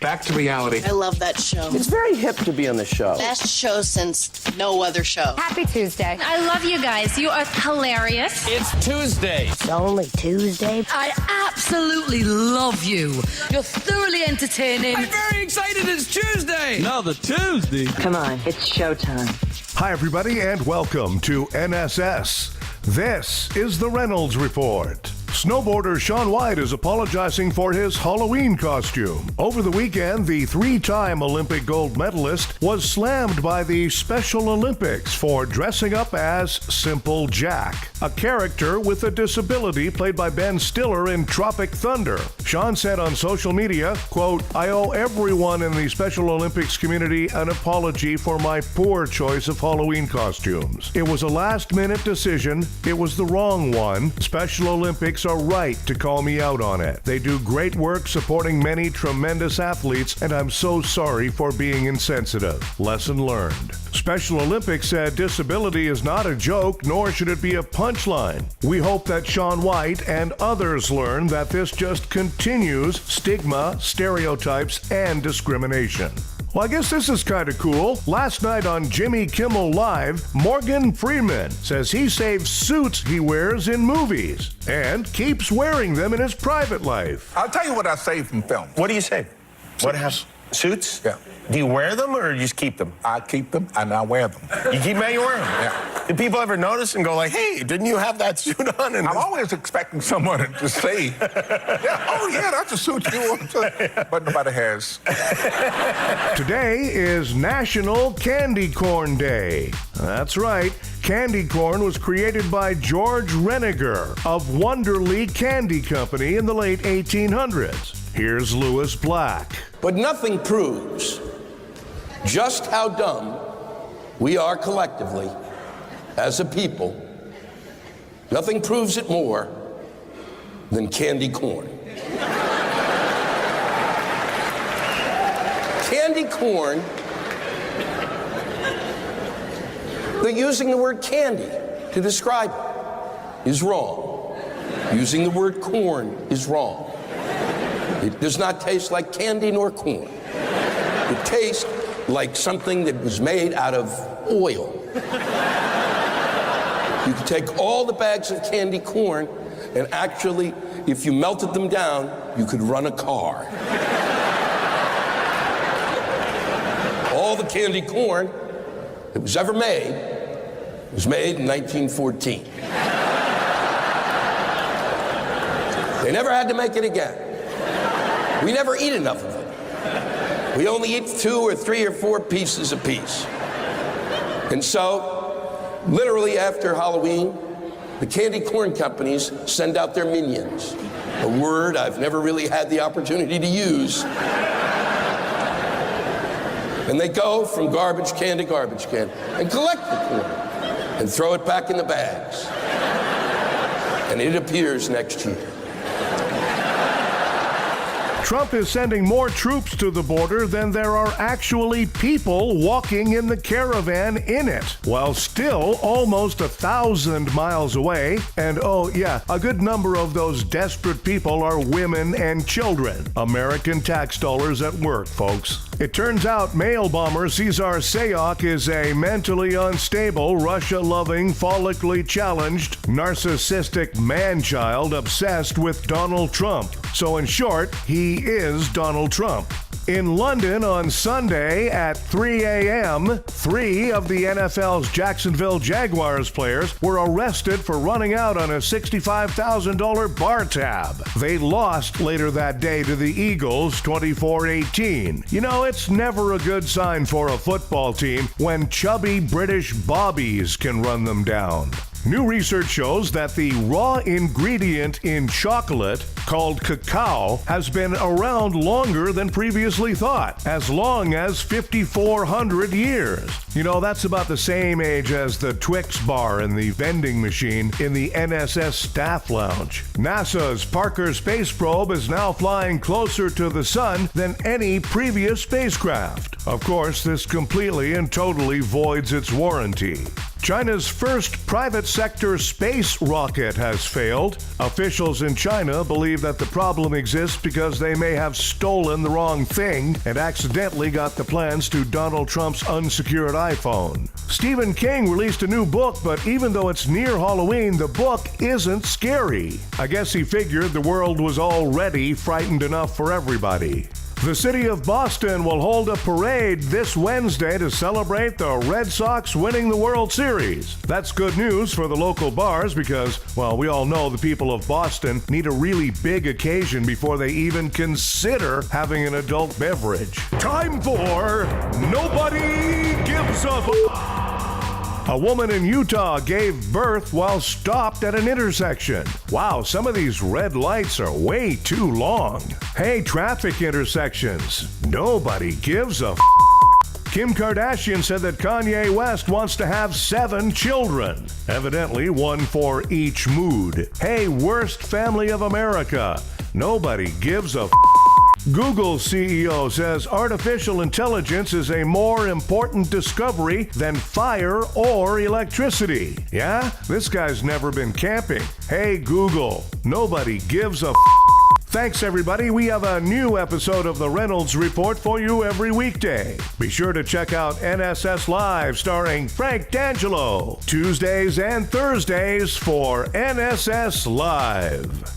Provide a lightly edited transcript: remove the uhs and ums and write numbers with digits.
Back to reality. I love that show. It's very hip to be on the show. Best show since no other show. Happy Tuesday. I love you guys. You are hilarious. It's Tuesday. It's only Tuesday. I absolutely love you. You're thoroughly entertaining. I'm very excited. It's Tuesday. Another Tuesday. Come on, it's showtime. Hi, everybody, and welcome to NSS. This is the Reynolds Report. Snowboarder Shaun White is apologizing for his Halloween costume. Over the weekend, the three-time Olympic gold medalist was slammed by the Special Olympics for dressing up as Simple Jack, a character with a disability played by Ben Stiller in Tropic Thunder. Shaun said on social media, quote, "I owe everyone in the Special Olympics community an apology for my poor choice of Halloween costumes. It was a last-minute decision. It was the wrong one. Special Olympics are right to call me out on it. They do great work supporting many tremendous athletes, and I'm so sorry for being insensitive. Lesson learned." Special Olympics said disability is not a joke, nor should it be a punchline. We hope that Shaun White and others learn that this just continues stigma, stereotypes, and discrimination. Well, I guess this is kind of cool. Last night on Jimmy Kimmel Live, Morgan Freeman says he saves suits he wears in movies and keeps wearing them in his private life. I'll tell you what I save from film. What do you say? What has suits? Yeah. Do you wear them or you just keep them? I keep them and I wear them. You keep them and you wear them? Yeah. Do people ever notice and go like, "Hey, didn't you have that suit on?" And I'm always expecting someone to say, "Yeah, oh yeah, that's a suit you want to," but nobody has. Today is National Candy Corn Day. That's right. Candy corn was created by George Reniger of Wonderly Candy Company in the late 1800s. Here's Lewis Black. But nothing proves just how dumb we are collectively as a people. Nothing proves it more than candy corn. Candy corn, they're using the word candy to describe it is wrong. Using the word corn is wrong. It does not taste like candy nor corn. It tastes like something that was made out of oil. You could take all the bags of candy corn and actually, if you melted them down, you could run a car. All the candy corn that was ever made was made in 1914. They never had to make it again. We never eat enough of it. We only eat 2 or 3 or 4 pieces apiece. And so, literally after Halloween, the candy corn companies send out their minions, a word I've never really had the opportunity to use. And they go from garbage can to garbage can and collect the corn and throw it back in the bags. And it appears next year. Trump is sending more troops to the border than there are actually people walking in the caravan in it, while still almost 1,000 miles away. And oh yeah, a good number of those desperate people are women and children. American tax dollars at work, folks. It turns out mail bomber Cesar Sayok is a mentally unstable, Russia-loving, follically challenged, narcissistic man-child obsessed with Donald Trump. So in short, he is Donald Trump. In London on Sunday at 3 a.m., 3 of the NFL's Jacksonville Jaguars players were arrested for running out on a $65,000 bar tab. They lost later that day to the Eagles 24-18. You know, it's never a good sign for a football team when chubby British bobbies can run them down. New research shows that the raw ingredient in chocolate, called cacao, has been around longer than previously thought, as long as 5,400 years. You know, that's about the same age as the Twix bar and the vending machine in the NSS staff lounge. NASA's Parker space probe is now flying closer to the sun than any previous spacecraft. Of course, this completely and totally voids its warranty. China's first private sector space rocket has failed. Officials in China believe that the problem exists because they may have stolen the wrong thing and accidentally got the plans to Donald Trump's unsecured iPhone. Stephen King released a new book, but even though it's near Halloween, the book isn't scary. I guess he figured the world was already frightened enough for everybody. The city of Boston will hold a parade this Wednesday to celebrate the Red Sox winning the World Series. That's good news for the local bars because, well, we all know the people of Boston need a really big occasion before they even consider having an adult beverage. Time for Nobody Gives a F***. A woman in Utah gave birth while stopped at an intersection. Wow, some of these red lights are way too long. Hey, traffic intersections. Nobody gives a f***. Kim Kardashian said that Kanye West wants to have 7 children. Evidently, 1 for each mood. Hey, worst family of America. Nobody gives a f***. Google CEO says artificial intelligence is a more important discovery than fire or electricity. Yeah? This guy's never been camping. Hey, Google. Nobody gives a f***. Thanks, everybody. We have a new episode of the Reynolds Report for you every weekday. Be sure to check out NSS Live starring Frank D'Angelo, Tuesdays and Thursdays for NSS Live.